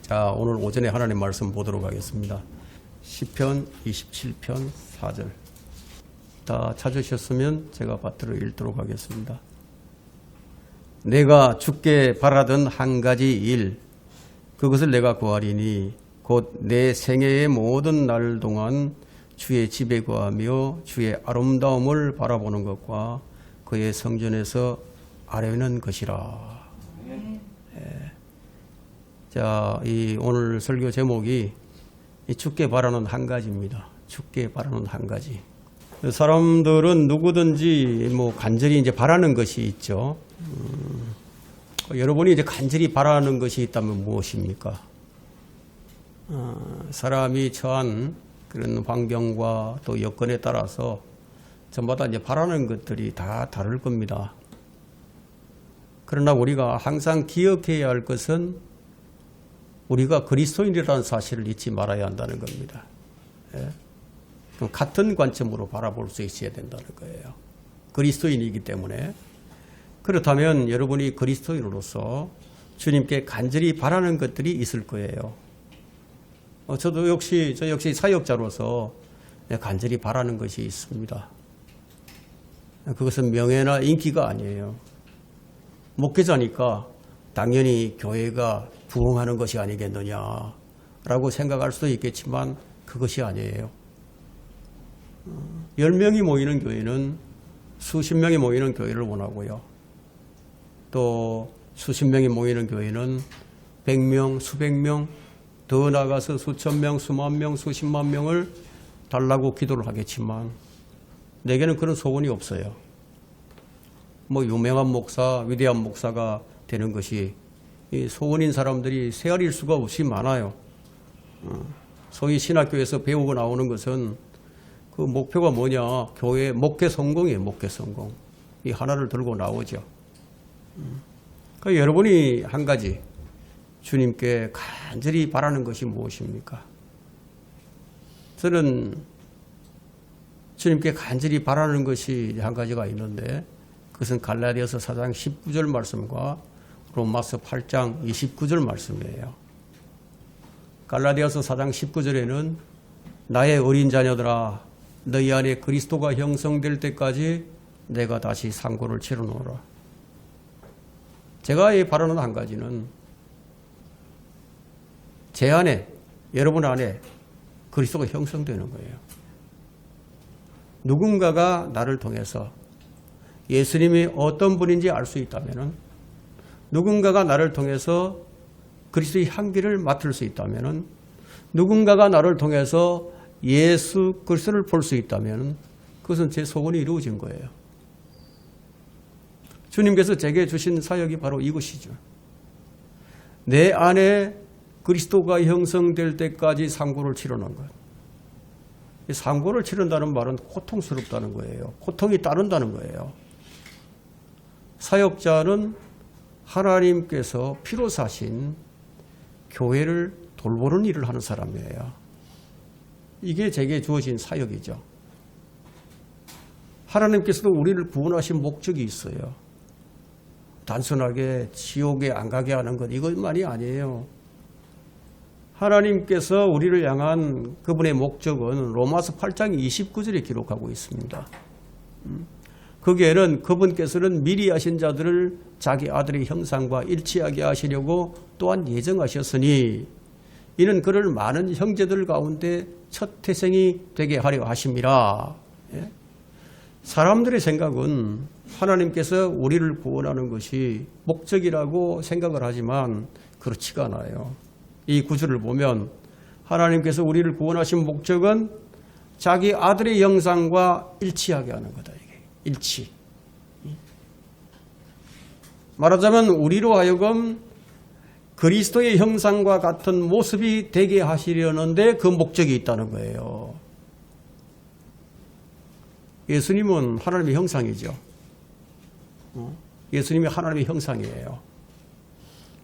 자, 오늘 오전에 하나님 말씀 보도록 하겠습니다. 시편 27편 4절. 다 찾으셨으면 제가 받들어 읽도록 하겠습니다. 내가 주께 바라던 한 가지 일, 그것을 내가 구하리니 곧 내 생애의 모든 날 동안 주의 집에 거하며 주의 아름다움을 바라보는 것과 그의 성전에서 아뢰는 것이라. 자, 이 오늘 설교 제목이 주께 바라는 한 가지입니다. 주께 바라는 한 가지. 사람들은 누구든지 뭐 간절히 이제 바라는 것이 있죠. 여러분이 이제 간절히 바라는 것이 있다면 무엇입니까? 사람이 처한 그런 환경과 또 여건에 따라서 전마다 이제 바라는 것들이 다 다를 겁니다. 그러나 우리가 항상 기억해야 할 것은 우리가 그리스도인이라는 사실을 잊지 말아야 한다는 겁니다. 예? 같은 관점으로 바라볼 수 있어야 된다는 거예요. 그리스도인이기 때문에. 그렇다면 여러분이 그리스도인으로서 주님께 간절히 바라는 것들이 있을 거예요. 저 역시 사역자로서 간절히 바라는 것이 있습니다. 그것은 명예나 인기가 아니에요. 목회자니까 당연히 교회가 부흥하는 것이 아니겠느냐라고 생각할 수도 있겠지만 그것이 아니에요. 10명이 모이는 교회는 수십 명이 모이는 교회를 원하고요. 또 수십 명이 모이는 교회는 100명, 수백 명, 더 나가서 수천 명, 수만 명, 수십만 명을 달라고 기도를 하겠지만 내게는 그런 소원이 없어요. 뭐 유명한 목사, 위대한 목사가 되는 것이 이 소원인 사람들이 세알일 수가 없이 많아요. 소위 신학교에서 배우고 나오는 것은 그 목표가 뭐냐? 교회 목회 성공이에요. 목회 성공. 이 하나를 들고 나오죠. 그러니까 여러분이 한 가지 주님께 간절히 바라는 것이 무엇입니까? 저는 주님께 간절히 바라는 것이 한 가지가 있는데 그것은 갈라디아서 4장 19절 말씀과 로마서 8장 29절 말씀이에요. 갈라디아서 4장 19절에는 나의 어린 자녀들아 너희 안에 그리스도가 형성될 때까지 내가 다시 상고를 치러놓으라. 제가 바라는 한 가지는 제 안에, 여러분 안에 그리스도가 형성되는 거예요. 누군가가 나를 통해서 예수님이 어떤 분인지 알 수 있다면, 누군가가 나를 통해서 그리스도의 향기를 맡을 수 있다면, 누군가가 나를 통해서 예수 그리스도를 볼 수 있다면 그것은 제 소원이 이루어진 거예요. 주님께서 제게 주신 사역이 바로 이것이죠. 내 안에 그리스도가 형성될 때까지 상고를 치르는 것. 상고를 치른다는 말은 고통스럽다는 거예요. 고통이 따른다는 거예요. 사역자는 하나님께서 피로 사신 교회를 돌보는 일을 하는 사람이에요. 이게 제게 주어진 사역이죠. 하나님께서도 우리를 구원하신 목적이 있어요. 단순하게 지옥에 안 가게 하는 것 이것만이 아니에요. 하나님께서 우리를 향한 그분의 목적은 로마서 8장 29절에 기록하고 있습니다. 거기에는 그분께서는 미리 하신 자들을 자기 아들의 형상과 일치하게 하시려고 또한 예정하셨으니 이는 그를 많은 형제들 가운데 첫 태생이 되게 하려 하심이라. 사람들의 생각은 하나님께서 우리를 구원하는 것이 목적이라고 생각을 하지만 그렇지가 않아요. 이 구절을 보면 하나님께서 우리를 구원하신 목적은 자기 아들의 형상과 일치하게 하는 거다. 이게 일치. 말하자면 우리로 하여금 그리스도의 형상과 같은 모습이 되게 하시려는데 그 목적이 있다는 거예요. 예수님은 하나님의 형상이죠. 예수님이 하나님의 형상이에요.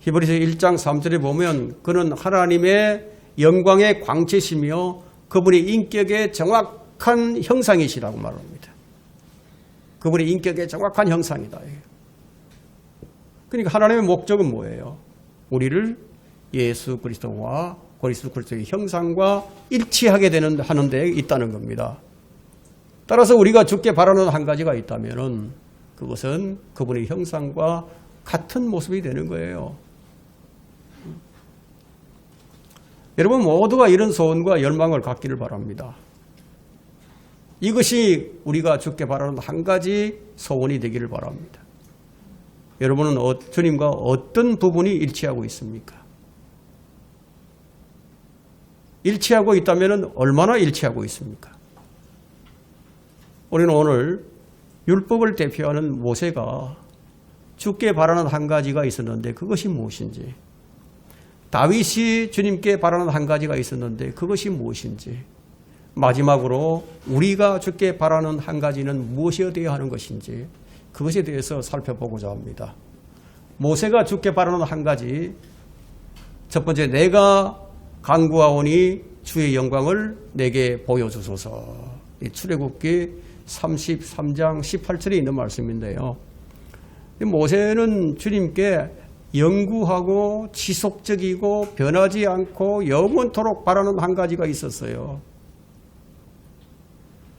히브리서 1장 3절에 보면 그는 하나님의 영광의 광채시며 그분의 인격의 정확한 형상이시라고 말합니다. 그분의 인격의 정확한 형상이다. 그러니까 하나님의 목적은 뭐예요? 우리를 예수 그리스도와 예수 그리스도의 형상과 일치하게 하는 데 있다는 겁니다. 따라서 우리가 주께 바라는 한 가지가 있다면 그것은 그분의 형상과 같은 모습이 되는 거예요. 여러분 모두가 이런 소원과 열망을 갖기를 바랍니다. 이것이 우리가 주께 바라는 한 가지 소원이 되기를 바랍니다. 여러분은 주님과 어떤 부분이 일치하고 있습니까? 일치하고 있다면 얼마나 일치하고 있습니까? 우리는 오늘 율법을 대표하는 모세가 주께 바라는 한 가지가 있었는데 그것이 무엇인지, 다윗이 주님께 바라는 한 가지가 있었는데 그것이 무엇인지, 마지막으로 우리가 주께 바라는 한 가지는 무엇이어야 하는 것인지 그것에 대해서 살펴보고자 합니다. 모세가 주께 바라는 한 가지, 첫 번째, 내가 간구하오니 주의 영광을 내게 보여주소서. 출애굽기 33장 18절에 있는 말씀인데요. 모세는 주님께 영구하고 지속적이고 변하지 않고 영원토록 바라는 한 가지가 있었어요.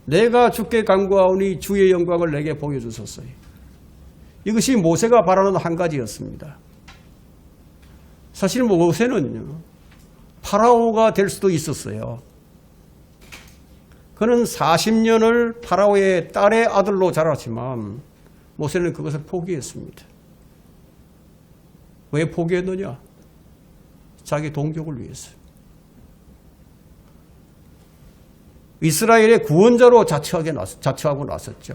내가 주께 간구하오니 주의 영광을 내게 보여주소서. 이것이 모세가 바라는 한 가지였습니다. 사실 모세는요, 파라오가 될 수도 있었어요. 그는 40년을 파라오의 딸의 아들로 자랐지만 모세는 그것을 포기했습니다. 왜 포기했느냐? 자기 동족을 위해서. 이스라엘의 구원자로 자처하고 나섰죠.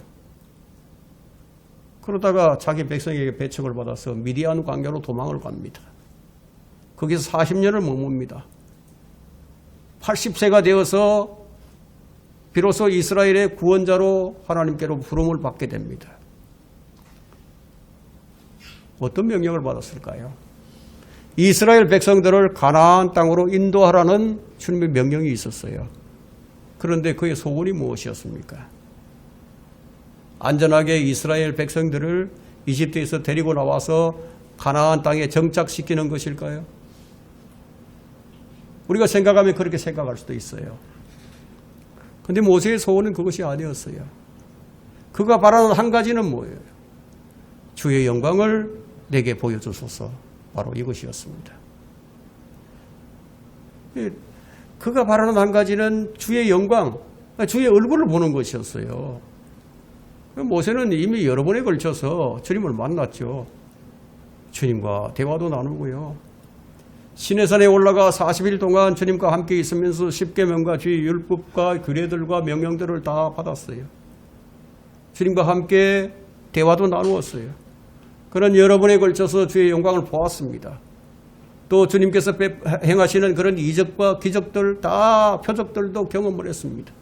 그러다가 자기 백성에게 배척을 받아서 미디안 광야로 도망을 갑니다. 거기서 40년을 머뭅니다. 80세가 되어서 비로소 이스라엘의 구원자로 하나님께로 부름을 받게 됩니다. 어떤 명령을 받았을까요? 이스라엘 백성들을 가나안 땅으로 인도하라는 주님의 명령이 있었어요. 그런데 그의 소원이 무엇이었습니까? 안전하게 이스라엘 백성들을 이집트에서 데리고 나와서 가나안 땅에 정착시키는 것일까요? 우리가 생각하면 그렇게 생각할 수도 있어요. 그런데 모세의 소원은 그것이 아니었어요. 그가 바라는 한 가지는 뭐예요? 주의 영광을 내게 보여주소서. 바로 이것이었습니다. 그가 바라는 한 가지는 주의 영광, 주의 얼굴을 보는 것이었어요. 모세는 이미 여러 번에 걸쳐서 주님을 만났죠. 주님과 대화도 나누고요. 시내산에 올라가 40일 동안 주님과 함께 있으면서 십계명과 주의 율법과 규례들과 명령들을 다 받았어요. 주님과 함께 대화도 나누었어요. 그런 여러 번에 걸쳐서 주의 영광을 보았습니다. 또 주님께서 행하시는 그런 이적과 기적들 다 표적들도 경험을 했습니다.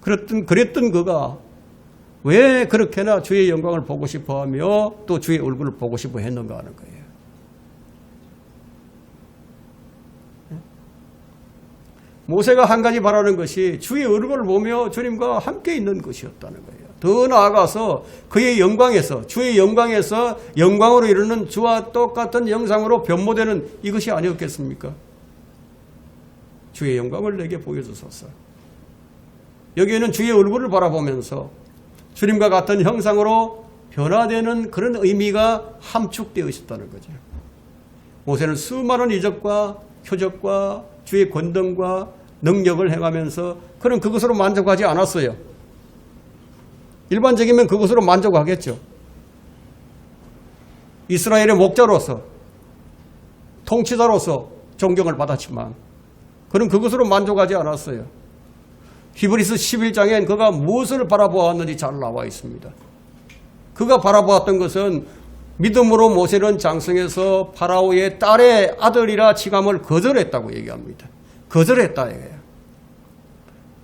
그랬던 그가 왜 그렇게나 주의 영광을 보고 싶어하며 또 주의 얼굴을 보고 싶어 했는가 하는 거예요. 모세가 한 가지 바라는 것이 주의 얼굴을 보며 주님과 함께 있는 것이었다는 거예요. 더 나아가서 그의 영광에서, 주의 영광에서 영광으로 이르는 주와 똑같은 형상으로 변모되는 이것이 아니었겠습니까? 주의 영광을 내게 보여주소서. 여기에는 주의 얼굴을 바라보면서 주님과 같은 형상으로 변화되는 그런 의미가 함축되어 있었다는 거죠. 모세는 수많은 이적과 표적과 주의 권능과 능력을 행하면서 그는 그것으로 만족하지 않았어요. 일반적이면 그것으로 만족하겠죠. 이스라엘의 목자로서, 통치자로서 존경을 받았지만 그는 그것으로 만족하지 않았어요. 히브리서 11장엔 그가 무엇을 바라보았는지 잘 나와 있습니다. 그가 바라보았던 것은 믿음으로 모세는 장성해서 파라오의 딸의 아들이라 칭함을 거절했다고 얘기합니다. 거절했다 이거예요.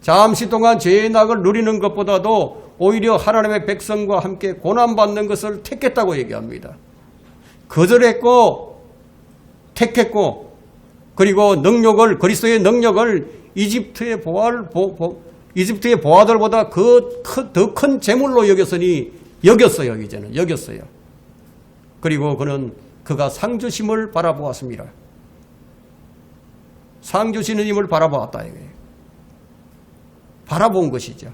잠시 동안 죄의 낙을 누리는 것보다도 오히려 하나님의 백성과 함께 고난받는 것을 택했다고 얘기합니다. 거절했고 택했고 그리고 능력을, 그리스도의 능력을 이집트의 보아들보다 더 큰 재물로 여겼어요. 이제는 여겼어요. 그리고 그가 상주심을 바라보았습니다. 상 주시는 힘을 바라보았다. 이거예요. 바라본 것이죠.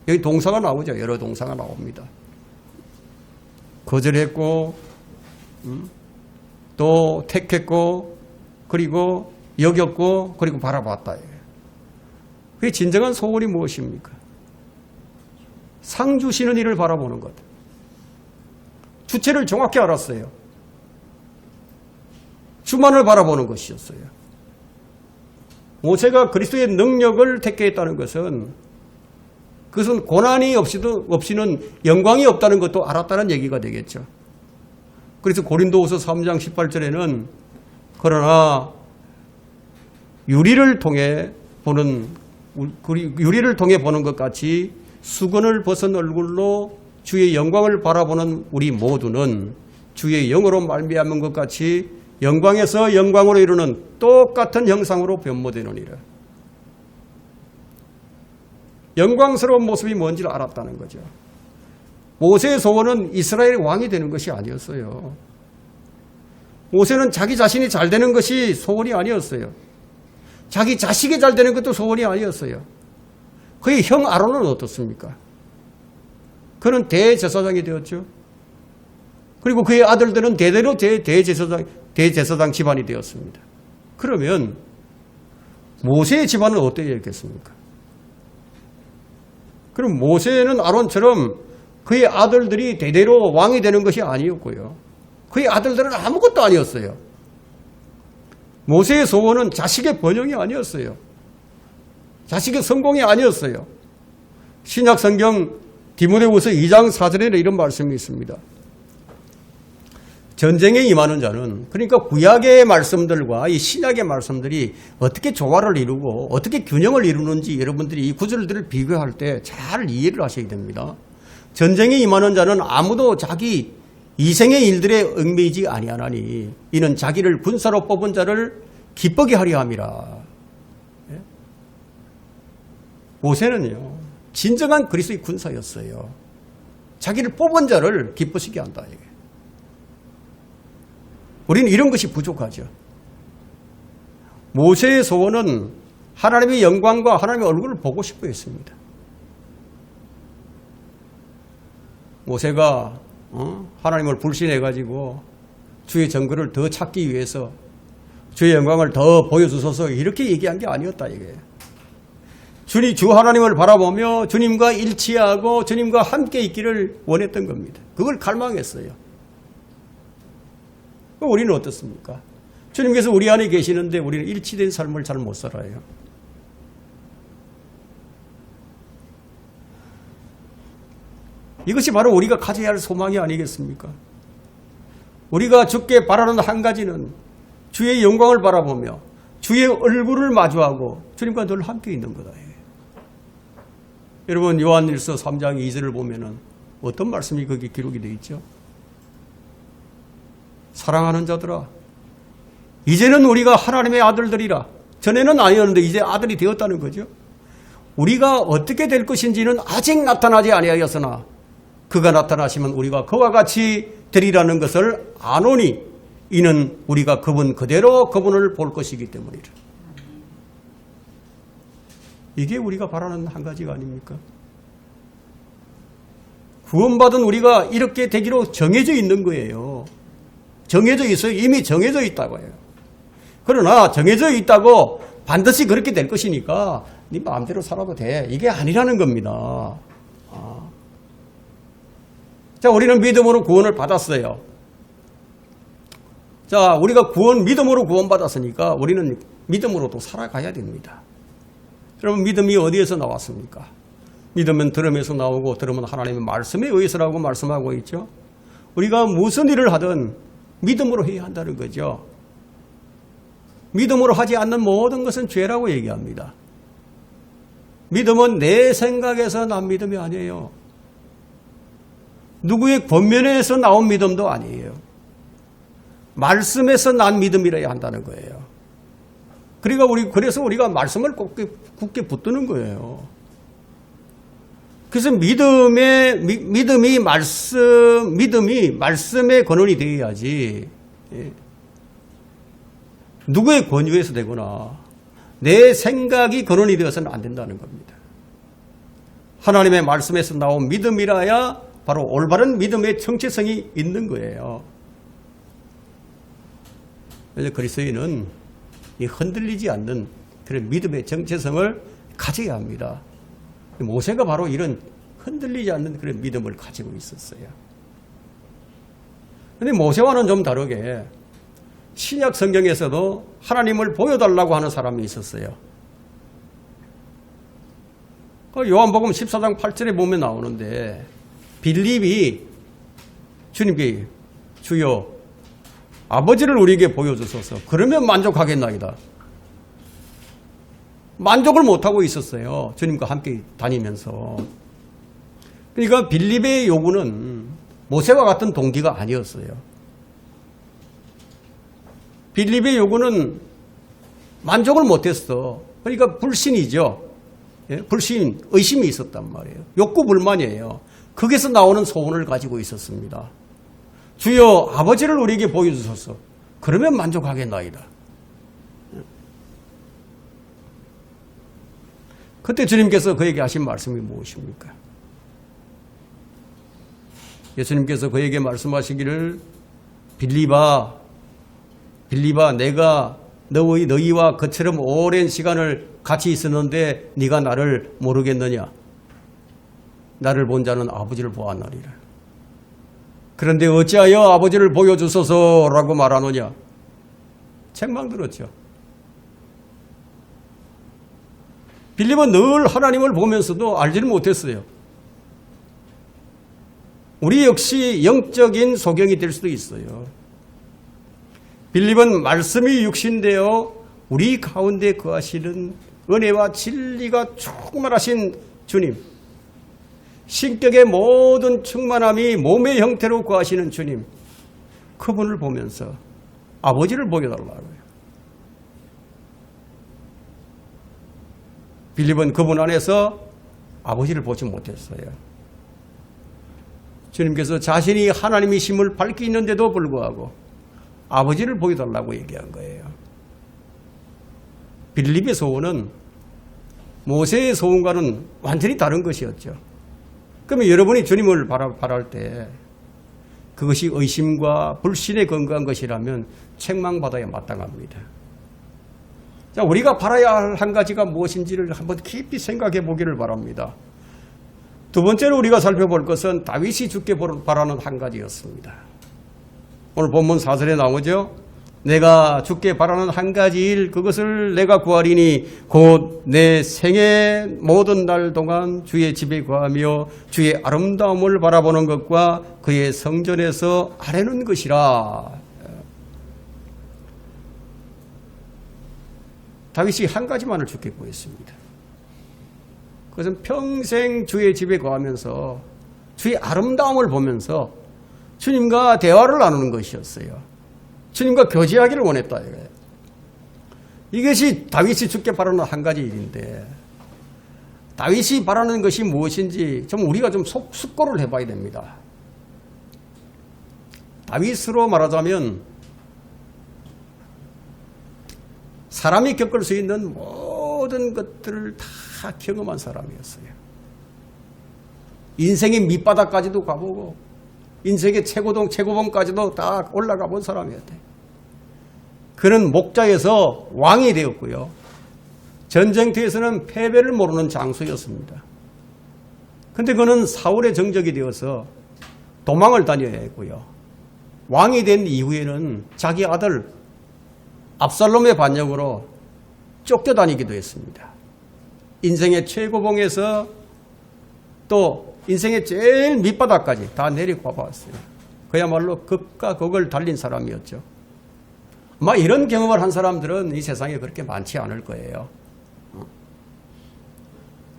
여기 동사가 나오죠. 여러 동사가 나옵니다. 거절했고, 또 택했고, 그리고 여겼고, 그리고 바라봤다. 그게 진정한 소원이 무엇입니까? 상 주시는 이를 바라보는 것. 주체를 정확히 알았어요. 주만을 바라보는 것이었어요. 모세가 그리스도의 능력을 택했다는 것은 그것은 고난이 없이는 영광이 없다는 것도 알았다는 얘기가 되겠죠. 그래서 고린도후서 3장 18절에는 그러나 유리를 통해 보는 것 같이 수건을 벗은 얼굴로 주의 영광을 바라보는 우리 모두는 주의 영으로 말미암은 것 같이 영광에서 영광으로 이루는 똑같은 형상으로 변모되느니라. 영광스러운 모습이 뭔지를 알았다는 거죠. 모세의 소원은 이스라엘 왕이 되는 것이 아니었어요. 모세는 자기 자신이 잘 되는 것이 소원이 아니었어요. 자기 자식이 잘 되는 것도 소원이 아니었어요. 그의 형 아론은 어떻습니까? 그는 대제사장이 되었죠. 그리고 그의 아들들은 대대로 대제사장 집안이 되었습니다. 그러면 모세의 집안은 어떠했겠습니까? 그럼 모세는 아론처럼 그의 아들들이 대대로 왕이 되는 것이 아니었고요. 그의 아들들은 아무것도 아니었어요. 모세의 소원은 자식의 번영이 아니었어요. 자식의 성공이 아니었어요. 신약 성경 디모데후서 2장 4절에는 이런 말씀이 있습니다. 전쟁에 임하는 자는, 그러니까 구약의 말씀들과 이 신약의 말씀들이 어떻게 조화를 이루고 어떻게 균형을 이루는지 여러분들이 이 구절들을 비교할 때 잘 이해를 하셔야 됩니다. 전쟁에 임하는 자는 아무도 자기 이생의 일들에 얽매이지 아니하나니 이는 자기를 군사로 뽑은 자를 기쁘게 하려 함이라. 모세는요, 진정한 그리스도의 군사였어요. 자기를 뽑은 자를 기쁘시게 한다. 우리는 이런 것이 부족하죠. 모세의 소원은 하나님의 영광과 하나님의 얼굴을 보고 싶어 했습니다. 모세가 하나님을 불신해가지고 주의 정글을 더 찾기 위해서 주의 영광을 더 보여주소서 이렇게 얘기한 게 아니었다 이게. 주 하나님을 바라보며 주님과 일치하고 주님과 함께 있기를 원했던 겁니다. 그걸 갈망했어요. 우리는 어떻습니까? 주님께서 우리 안에 계시는데 우리는 일치된 삶을 잘 못 살아요. 이것이 바로 우리가 가져야 할 소망이 아니겠습니까? 우리가 주께 바라는 한 가지는 주의 영광을 바라보며 주의 얼굴을 마주하고 주님과 늘 함께 있는 거다. 여러분 요한일서 3장 2절을 보면은 어떤 말씀이 거기 기록이 되어 있죠? 사랑하는 자들아, 이제는 우리가 하나님의 아들들이라. 전에는 아니었는데 이제 아들이 되었다는 거죠. 우리가 어떻게 될 것인지는 아직 나타나지 아니하였으나 그가 나타나시면 우리가 그와 같이 되리라는 것을 아노니 이는 우리가 그분 그대로 그분을 볼 것이기 때문이라. 이게 우리가 바라는 한 가지가 아닙니까? 구원받은 우리가 이렇게 되기로 정해져 있는 거예요. 정해져 있어요. 이미 정해져 있다고 해요. 그러나 정해져 있다고 반드시 그렇게 될 것이니까 네 마음대로 살아도 돼. 이게 아니라는 겁니다. 자, 우리는 믿음으로 구원을 받았어요. 자, 우리가 믿음으로 구원받았으니까 우리는 믿음으로도 살아가야 됩니다. 여러분, 믿음이 어디에서 나왔습니까? 믿음은 들음에서 나오고 들음은 하나님의 말씀에 의해서라고 말씀하고 있죠. 우리가 무슨 일을 하든 믿음으로 해야 한다는 거죠. 믿음으로 하지 않는 모든 것은 죄라고 얘기합니다. 믿음은 내 생각에서 난 믿음이 아니에요. 누구의 권면에서 나온 믿음도 아니에요. 말씀에서 난 믿음이라야 한다는 거예요. 그래서 우리가 말씀을 굳게 붙드는 거예요. 그래서 믿음이 말씀의 근원이 되어야지. 누구의 권유에서 되거나 내 생각이 근원이 되어서는 안 된다는 겁니다. 하나님의 말씀에서 나온 믿음이라야 바로 올바른 믿음의 정체성이 있는 거예요. 그래서 그리스도인은 이 흔들리지 않는 그런 믿음의 정체성을 가져야 합니다. 모세가 바로 이런 흔들리지 않는 그런 믿음을 가지고 있었어요. 그런데 모세와는 좀 다르게 신약 성경에서도 하나님을 보여달라고 하는 사람이 있었어요. 요한복음 14장 8절에 보면 나오는데 빌립이 주님께 주여 아버지를 우리에게 보여주소서 그러면 만족하겠나이다. 만족을 못하고 있었어요. 주님과 함께 다니면서. 그러니까 빌립의 요구는 모세와 같은 동기가 아니었어요. 빌립의 요구는 만족을 못했어. 그러니까 불신이죠. 불신, 의심이 있었단 말이에요. 욕구 불만이에요. 거기서 나오는 소원을 가지고 있었습니다. 주여 아버지를 우리에게 보여주소서. 그러면 만족하겠나이다. 그때 주님께서 그에게 하신 말씀이 무엇입니까? 예수님께서 그에게 말씀하시기를 빌립아 내가 너희와 그처럼 오랜 시간을 같이 있었는데 네가 나를 모르겠느냐? 나를 본 자는 아버지를 보았나리라. 그런데 어찌하여 아버지를 보여주소서라고 말하느냐? 책망 들었죠. 빌립은 늘 하나님을 보면서도 알지를 못했어요. 우리 역시 영적인 소경이 될 수도 있어요. 빌립은 말씀이 육신되어 우리 가운데 거하시는 은혜와 진리가 충만하신 주님, 신격의 모든 충만함이 몸의 형태로 거하시는 주님, 그분을 보면서 아버지를 보여달라고요. 빌립은 그분 안에서 아버지를 보지 못했어요. 주님께서 자신이 하나님이심을 밝히 있는데도 불구하고 아버지를 보여달라고 얘기한 거예요. 빌립의 소원은 모세의 소원과는 완전히 다른 것이었죠. 그러면 여러분이 주님을 바랄 때 그것이 의심과 불신에 근거한 것이라면 책망받아야 마땅합니다. 자, 우리가 바라야 할 한 가지가 무엇인지를 한번 깊이 생각해 보기를 바랍니다. 두 번째로 우리가 살펴볼 것은 다윗이 주께 바라는 한 가지였습니다. 오늘 본문 4절에 나오죠. 내가 주께 바라는 한 가지 일 그것을 내가 구하리니 곧 내 생의 모든 날 동안 주의 집에 거하며 주의 아름다움을 바라보는 것과 그의 성전에서 아뢰는 것이라. 다윗이 한 가지만을 주께 구했습니다. 그것은 평생 주의 집에 거하면서 주의 아름다움을 보면서 주님과 대화를 나누는 것이었어요. 주님과 교제하기를 원했다 이거예요. 이것이 다윗이 주께 바라는 한 가지 일인데 다윗이 바라는 것이 무엇인지 좀 우리가 좀 숙고를 해봐야 됩니다. 다윗으로 말하자면 사람이 겪을 수 있는 모든 것들을 다 경험한 사람이었어요. 인생의 밑바닥까지도 가보고 인생의 최고봉까지도 다 올라가 본 사람이었대요. 그는 목자에서 왕이 되었고요. 전쟁터에서는 패배를 모르는 장수였습니다. 그런데 그는 사울의 정적이 되어서 도망을 다녀야 했고요. 왕이 된 이후에는 자기 아들 압살롬의 반역으로 쫓겨다니기도 했습니다. 인생의 최고봉에서 또 인생의 제일 밑바닥까지 다 내려가 봤어요. 그야말로 극과 극을 달린 사람이었죠. 아마 이런 경험을 한 사람들은 이 세상에 그렇게 많지 않을 거예요.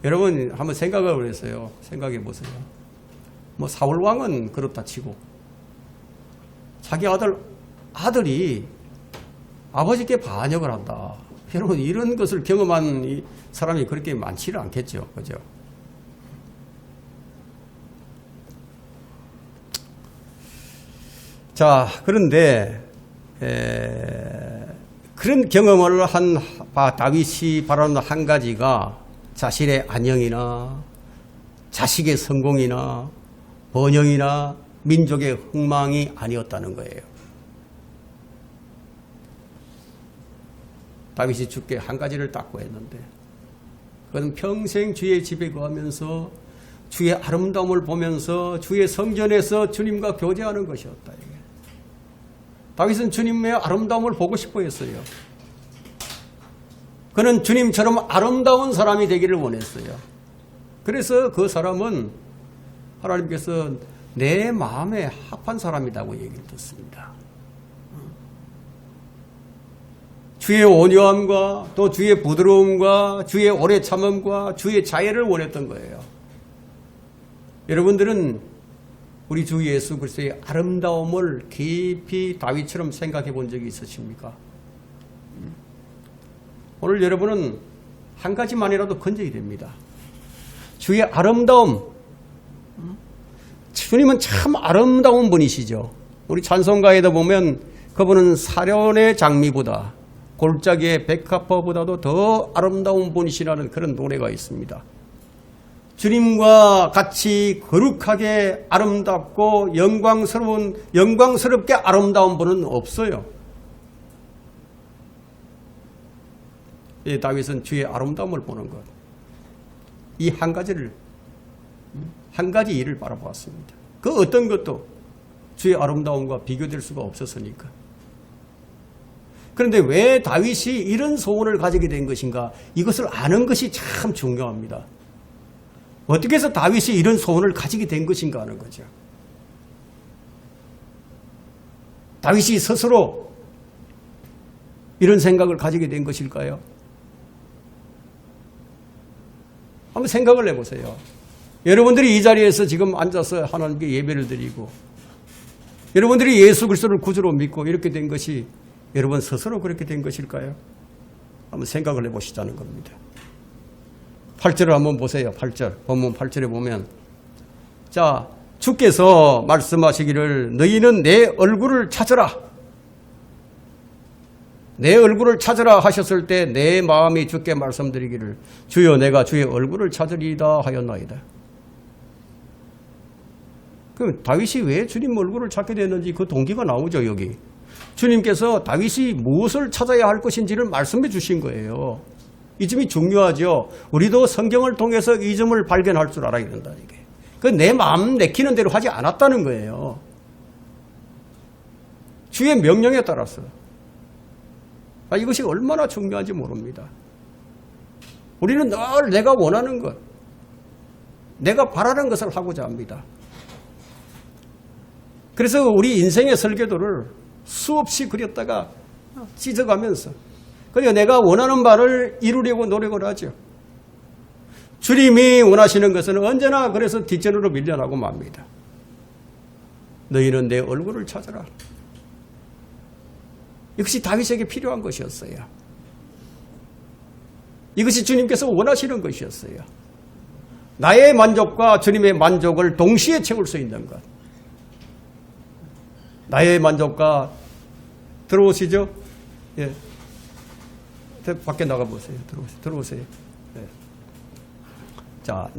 여러분 한번 생각을 해보세요. 생각해 보세요. 뭐 사울 왕은 그렇다 치고 자기 아들이 아버지께 반역을 한다. 여러분 이런 것을 경험한 이 사람이 그렇게 많지는 않겠죠. 그죠? 자, 그런데 그런 경험을 한 다윗이 바라는 한 가지가 자신의 안녕이나 자식의 성공이나 번영이나 민족의 흥망이 아니었다는 거예요. 다윗이 주께 한 가지를 딱 구했는데 그것은 평생 주의 집에 거하면서 주의 아름다움을 보면서 주의 성전에서 주님과 교제하는 것이었다. 다윗은 주님의 아름다움을 보고 싶어 했어요. 그는 주님처럼 아름다운 사람이 되기를 원했어요. 그래서 그 사람은 하나님께서 내 마음에 합한 사람이라고 얘기를 듣습니다. 주의 온유함과 또 주의 부드러움과 주의 오래 참음과 주의 자애를 원했던 거예요. 여러분들은 우리 주 예수 그리스도의 아름다움을 깊이 다윗처럼 생각해 본 적이 있으십니까? 오늘 여러분은 한 가지만이라도 건져야 됩니다. 주의 아름다움. 주님은 참 아름다운 분이시죠. 우리 찬송가에도 보면 그분은 사련의 장미보다 골짜기의 백합화보다도 더 아름다운 분이시라는 그런 노래가 있습니다. 주님과 같이 거룩하게 아름답고 영광스럽게 아름다운 분은 없어요. 예, 다윗은 주의 아름다움을 보는 것. 이 한 가지 일을 바라보았습니다. 그 어떤 것도 주의 아름다움과 비교될 수가 없었으니까. 그런데 왜 다윗이 이런 소원을 가지게 된 것인가? 이것을 아는 것이 참 중요합니다. 어떻게 해서 다윗이 이런 소원을 가지게 된 것인가 하는 거죠. 다윗이 스스로 이런 생각을 가지게 된 것일까요? 한번 생각을 해보세요. 여러분들이 이 자리에서 지금 앉아서 하나님께 예배를 드리고 여러분들이 예수 그리스도를 구주로 믿고 이렇게 된 것이 여러분 스스로 그렇게 된 것일까요? 한번 생각을 해보시자는 겁니다. 8절을 한번 보세요. 8절. 본문 8절에 보면 자, 주께서 말씀하시기를 너희는 내 얼굴을 찾으라. 내 얼굴을 찾으라 하셨을 때 내 마음이 주께 말씀드리기를 주여 내가 주의 얼굴을 찾으리이다 하였나이다. 그럼 다윗이 왜 주님 얼굴을 찾게 됐는지 그 동기가 나오죠. 여기. 주님께서 다윗이 무엇을 찾아야 할 것인지를 말씀해 주신 거예요. 이 점이 중요하죠. 우리도 성경을 통해서 이 점을 발견할 줄 알아야 된다. 이게. 그 내 마음 내키는 대로 하지 않았다는 거예요. 주의 명령에 따라서. 이것이 얼마나 중요한지 모릅니다. 우리는 늘 내가 원하는 것, 내가 바라는 것을 하고자 합니다. 그래서 우리 인생의 설계도를 수없이 그렸다가 찢어가면서 그러니까 내가 원하는 바를 이루려고 노력을 하죠. 주님이 원하시는 것은 언제나 그래서 뒷전으로 밀려나고 맙니다. 너희는 내 얼굴을 찾아라. 이것이 다윗에게 필요한 것이었어요. 이것이 주님께서 원하시는 것이었어요. 나의 만족과 주님의 만족을 동시에 채울 수 있는 것. 나의 만족과 들어오시죠? 예. 밖에 나가보세요. 들어오세요. 네. 자,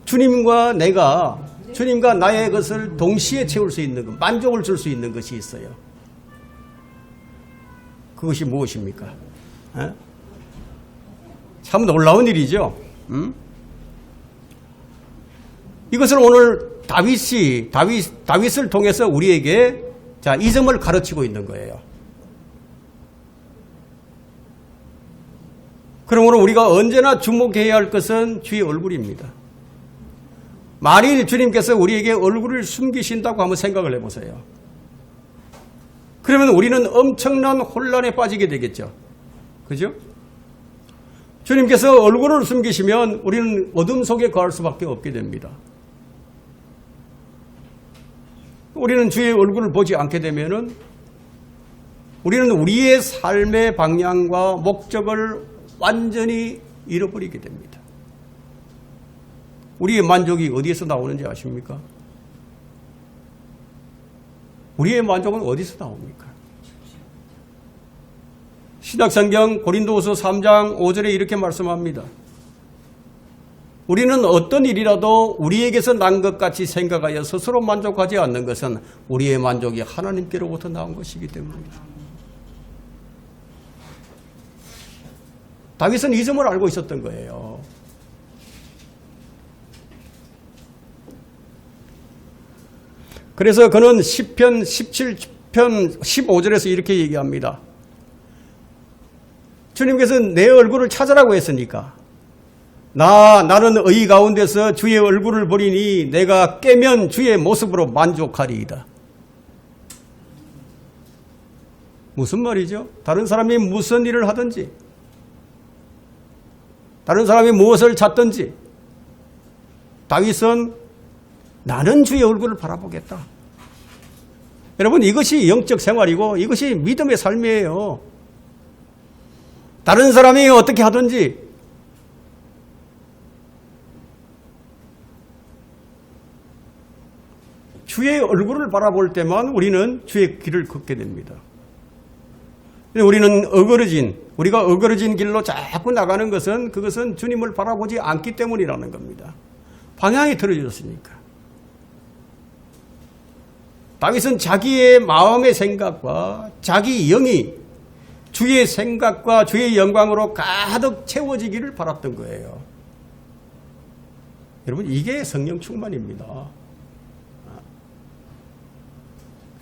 주님과 나의 것을 동시에 채울 수 있는 것, 만족을 줄 수 있는 것이 있어요. 그것이 무엇입니까? 에? 참 놀라운 일이죠. 이것을 오늘 다윗을 통해서 우리에게 이 점을 가르치고 있는 거예요. 그러므로 우리가 언제나 주목해야 할 것은 주의 얼굴입니다. 만일 주님께서 우리에게 얼굴을 숨기신다고 한번 생각을 해보세요. 그러면 우리는 엄청난 혼란에 빠지게 되겠죠. 그죠? 주님께서 얼굴을 숨기시면 우리는 어둠 속에 거할 수밖에 없게 됩니다. 우리는 주의 얼굴을 보지 않게 되면은 우리는 우리의 삶의 방향과 목적을 완전히 잃어버리게 됩니다. 우리의 만족이 어디에서 나오는지 아십니까? 우리의 만족은 어디서 나옵니까? 신약성경 고린도후서 3장 5절에 이렇게 말씀합니다. 우리는 어떤 일이라도 우리에게서 난 것 같이 생각하여 스스로 만족하지 않는 것은 우리의 만족이 하나님께로부터 나온 것이기 때문입니다. 다윗은 이 점을 알고 있었던 거예요. 그래서 그는 시편 17편 15절에서 이렇게 얘기합니다. 주님께서 내 얼굴을 찾으라고 했으니까 나는 의 가운데서 주의 얼굴을 보리니 내가 깨면 주의 모습으로 만족하리이다. 무슨 말이죠? 다른 사람이 무슨 일을 하든지 다른 사람이 무엇을 찾든지 다윗은 나는 주의 얼굴을 바라보겠다. 여러분, 이것이 영적 생활이고 이것이 믿음의 삶이에요. 다른 사람이 어떻게 하든지 주의 얼굴을 바라볼 때만 우리는 주의 길을 걷게 됩니다. 우리는 우리가 어그러진 길로 자꾸 나가는 것은 그것은 주님을 바라보지 않기 때문이라는 겁니다. 방향이 틀어졌으니까. 다윗은 자기의 마음의 생각과 자기 영이 주의 생각과 주의 영광으로 가득 채워지기를 바랐던 거예요. 여러분, 이게 성령 충만입니다.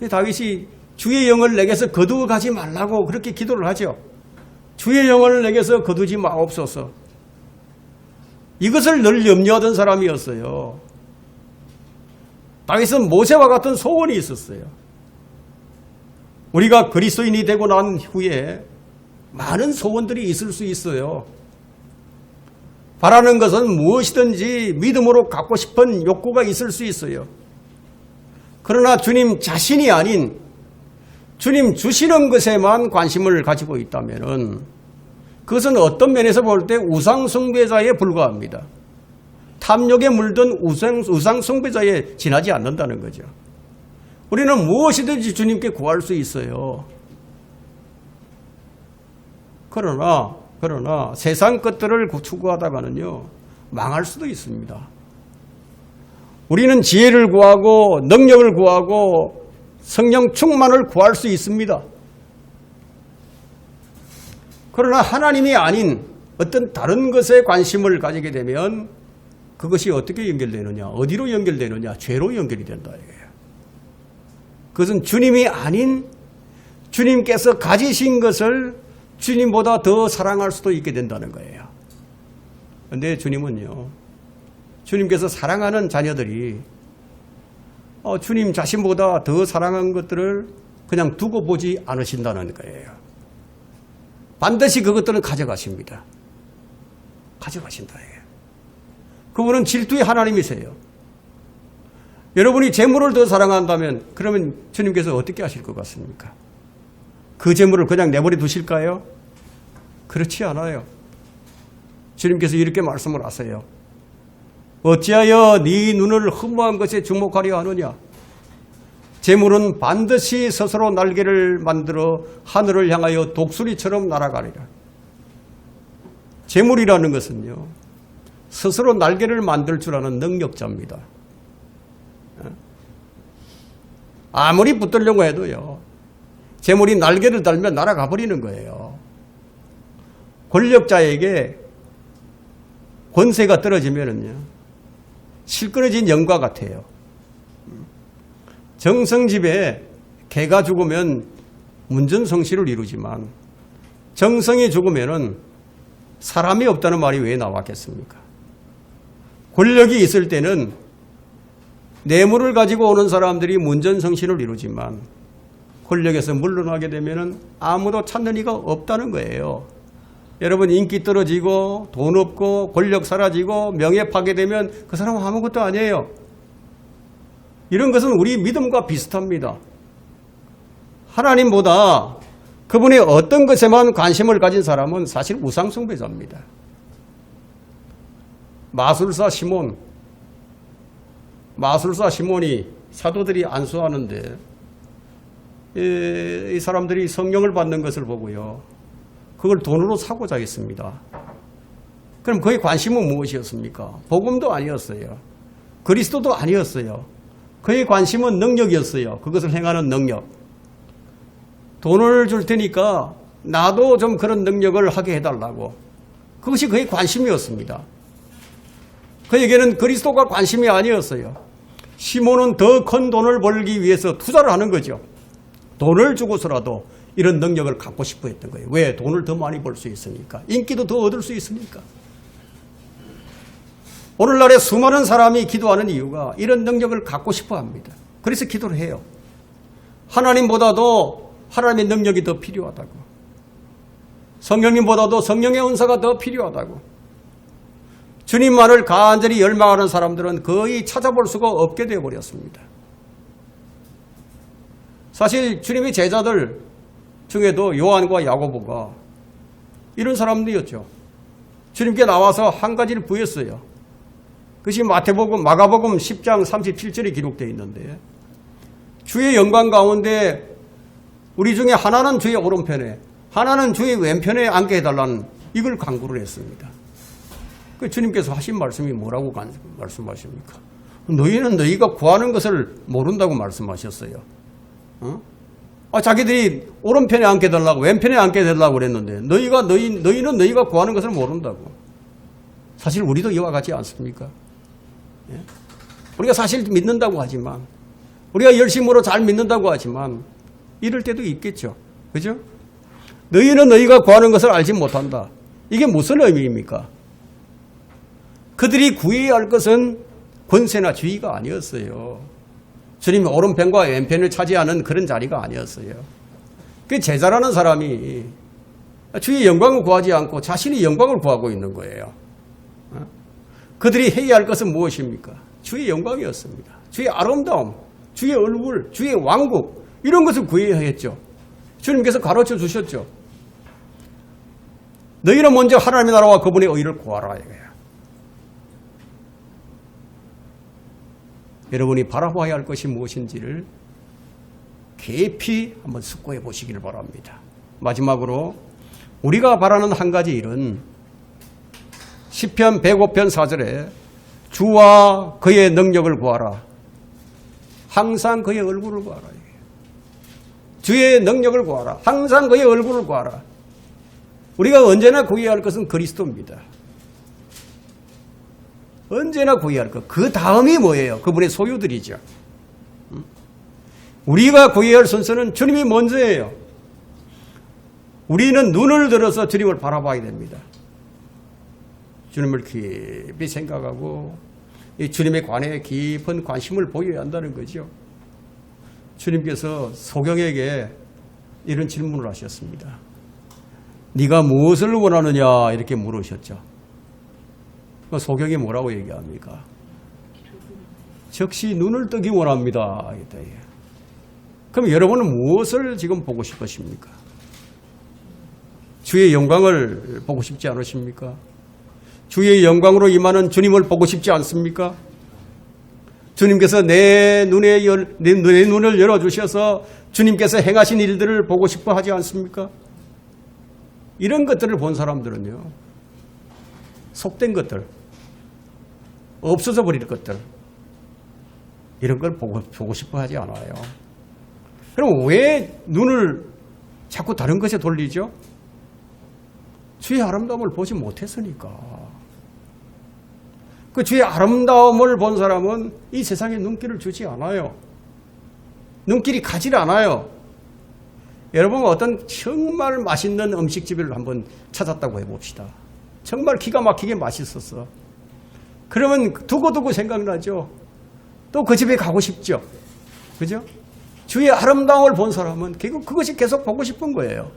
다윗이 주의 영을 내게서 거두어 가지 말라고 그렇게 기도를 하죠. 주의 영을 내게서 거두지 마옵소서. 이것을 늘 염려하던 사람이었어요. 다윗은 모세와 같은 소원이 있었어요. 우리가 그리스도인이 되고 난 후에 많은 소원들이 있을 수 있어요. 바라는 것은 무엇이든지 믿음으로 갖고 싶은 욕구가 있을 수 있어요. 그러나 주님 자신이 아닌 주님 주시는 것에만 관심을 가지고 있다면 그것은 어떤 면에서 볼 때 우상숭배자에 불과합니다. 탐욕에 물든 우상숭배자에 지나지 않는다는 거죠. 우리는 무엇이든지 주님께 구할 수 있어요. 그러나 세상 것들을 추구하다가는요 망할 수도 있습니다. 우리는 지혜를 구하고 능력을 구하고 성령 충만을 구할 수 있습니다. 그러나 하나님이 아닌 어떤 다른 것에 관심을 가지게 되면 그것이 어떻게 연결되느냐? 어디로 연결되느냐? 죄로 연결이 된다. 그것은 주님이 아닌 주님께서 가지신 것을 주님보다 더 사랑할 수도 있게 된다는 거예요. 그런데 주님은요, 주님께서 사랑하는 자녀들이 주님 자신보다 더 사랑한 것들을 그냥 두고 보지 않으신다는 거예요. 반드시 그것들은 가져가십니다. 가져가신다. 그분은 질투의 하나님이세요. 여러분이 재물을 더 사랑한다면 그러면 주님께서 어떻게 하실 것 같습니까? 그 재물을 그냥 내버려 두실까요? 그렇지 않아요. 주님께서 이렇게 말씀을 하세요. 어찌하여 네 눈을 허무한 것에 주목하려 하느냐? 재물은 반드시 스스로 날개를 만들어 하늘을 향하여 독수리처럼 날아가리라. 재물이라는 것은요, 스스로 날개를 만들 줄 아는 능력자입니다. 아무리 붙들려고 해도요, 재물이 날개를 달면 날아가 버리는 거예요. 권력자에게 권세가 떨어지면은요, 실끄러진 영과 같아요. 정성집에 개가 죽으면 문전성시를 이루지만 정성이 죽으면은 사람이 없다는 말이 왜 나왔겠습니까? 권력이 있을 때는 뇌물을 가지고 오는 사람들이 문전성시를 이루지만 권력에서 물러나게 되면은 아무도 찾는 이가 없다는 거예요. 여러분, 인기 떨어지고 돈 없고 권력 사라지고 명예 파괴되면 그 사람은 아무것도 아니에요. 이런 것은 우리 믿음과 비슷합니다. 하나님보다 그분의 어떤 것에만 관심을 가진 사람은 사실 우상숭배자입니다. 마술사 시몬이 사도들이 안수하는데 이 사람들이 성령을 받는 것을 보고요, 그걸 돈으로 사고자 했습니다. 그럼 그의 관심은 무엇이었습니까? 복음도 아니었어요. 그리스도도 아니었어요. 그의 관심은 능력이었어요. 그것을 행하는 능력. 돈을 줄 테니까 나도 좀 그런 능력을 하게 해달라고. 그것이 그의 관심이었습니다. 그에게는 그리스도가 관심이 아니었어요. 시몬은 더 큰 돈을 벌기 위해서 투자를 하는 거죠. 돈을 주고서라도 이런 능력을 갖고 싶어 했던 거예요. 왜? 돈을 더 많이 벌 수 있으니까. 인기도 더 얻을 수 있으니까. 오늘날에 수많은 사람이 기도하는 이유가 이런 능력을 갖고 싶어 합니다. 그래서 기도를 해요. 하나님보다도 하나님의 능력이 더 필요하다고. 성령님보다도 성령의 은사가 더 필요하다고. 주님만을 간절히 열망하는 사람들은 거의 찾아볼 수가 없게 되어버렸습니다. 사실 주님의 제자들 중에도 요한과 야고보가 이런 사람들이었죠. 주님께 나와서 한 가지를 부였어요. 그것이 마가복음 10장 37절에 기록되어 있는데, 주의 영광 가운데 우리 중에 하나는 주의 오른편에, 하나는 주의 왼편에 앉게 해달라는 이걸 간구를 했습니다. 그 주님께서 하신 말씀이 뭐라고 말씀하십니까? 너희는 너희가 구하는 것을 모른다고 말씀하셨어요. 자기들이 오른편에 앉게 해달라고, 왼편에 앉게 해달라고 그랬는데 너희는 너희가 구하는 것을 모른다고. 사실 우리도 이와 같지 않습니까? 예? 우리가 사실 믿는다고 하지만, 우리가 열심으로 잘 믿는다고 하지만 이럴 때도 있겠죠. 그죠? 너희는 너희가 구하는 것을 알지 못한다. 이게 무슨 의미입니까? 그들이 구해야 할 것은 권세나 지위가 아니었어요. 주님의 오른편과 왼편을 차지하는 그런 자리가 아니었어요. 그 제자라는 사람이 주의 영광을 구하지 않고 자신의 영광을 구하고 있는 거예요. 그들이 해야 할 것은 무엇입니까? 주의 영광이었습니다. 주의 아름다움, 주의 얼굴, 주의 왕국, 이런 것을 구해야 했죠. 주님께서 가르쳐 주셨죠. 너희는 먼저 하나님의 나라와 그분의 의를 구하라 이거예요. 여러분이 바라봐야 할 것이 무엇인지를 깊이 한번 숙고해 보시기를 바랍니다. 마지막으로 우리가 바라는 한 가지 일은 시편 105편 4절에 주와 그의 능력을 구하라. 항상 그의 얼굴을 구하라. 주의 능력을 구하라. 항상 그의 얼굴을 구하라. 우리가 언제나 구해야 할 것은 그리스도입니다. 언제나 구해야 할 것. 그 다음이 뭐예요? 그분의 소유들이죠. 우리가 구해야 할 순서는 주님이 먼저예요. 우리는 눈을 들어서 주님을 바라봐야 됩니다. 주님을 깊이 생각하고 이 주님에 관해 깊은 관심을 보여야 한다는 거죠. 주님께서 소경에게 이런 질문을 하셨습니다. 네가 무엇을 원하느냐 이렇게 물으셨죠. 소경이 뭐라고 얘기합니까? 즉시 눈을 뜨기 원합니다. 그럼 여러분은 무엇을 지금 보고 싶으십니까? 주의 영광을 보고 싶지 않으십니까? 주의 영광으로 임하는 주님을 보고 싶지 않습니까? 주님께서 내 눈을 열어주셔서 주님께서 행하신 일들을 보고 싶어 하지 않습니까? 이런 것들을 본 사람들은요, 속된 것들, 없어져 버릴 것들, 이런 걸 보고 싶어 하지 않아요. 그럼 왜 눈을 자꾸 다른 것에 돌리죠? 주의 아름다움을 보지 못했으니까. 그 주의 아름다움을 본 사람은 이 세상에 눈길을 주지 않아요. 눈길이 가지 않아요. 여러분, 어떤 정말 맛있는 음식집을 한번 찾았다고 해봅시다. 정말 기가 막히게 맛있었어. 그러면 두고두고 생각나죠. 또 그 집에 가고 싶죠. 그죠? 주의 아름다움을 본 사람은 그것이 계속 보고 싶은 거예요.